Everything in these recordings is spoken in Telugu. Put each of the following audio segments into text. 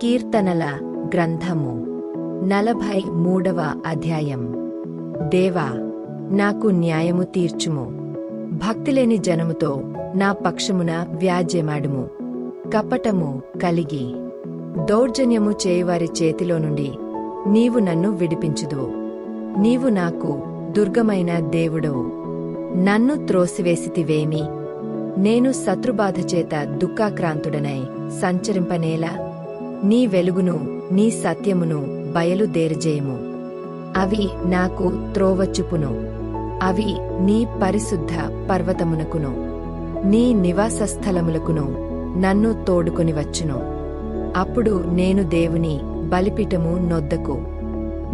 కీర్తనల గ్రంథము 43వ అధ్యాయం. దేవా, నాకు న్యాయము తీర్చుము. భక్తిలేని జనముతో నా పక్షమున వ్యాజ్యమాడుము. కపటము కలిగి దౌర్జన్యము చేయువారి చేతిలో నుండి నీవు నన్ను విడిపించుదువు. నీవు నాకు దుర్గమైన దేవుడవు. నన్ను త్రోసివేసితివేమి? నేను శత్రుబాధచేత దుఃఖాక్రాంతుడనై సంచరింపనేలా? నీ వెలుగును నీ సత్యమును బయలుదేరజేయుము. అవి నాకు త్రోవచుపును. అవి నీ పరిశుద్ధ పర్వతమునకును నీ నివాసస్థలములకును నన్ను తోడుకొని వచ్చును. అప్పుడు నేను దేవుని బలిపీఠము నొద్దకు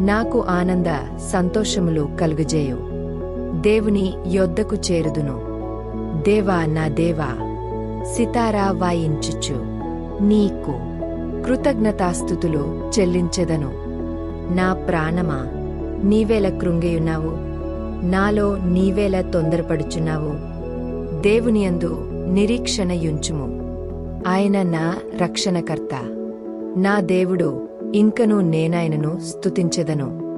నాకు ఆనంద సంతోషములు కలుగజేయు దేవుని యొద్దకు చేరుదును. దేవా, నా దేవా, సితారా వాయించుచు నీకు కృతజ్ఞతాస్తుతులు చెల్లించెదను. నా ప్రాణమా, నీవేల కృంగియున్నావు? నాలో నీవేల తొందరపడుచున్నావు? దేవునియందు నిరీక్షణయుంచుము. ఆయన నా రక్షణకర్త. నా దేవుడు, ఇంకను నేనాయనను స్తుతించెదను.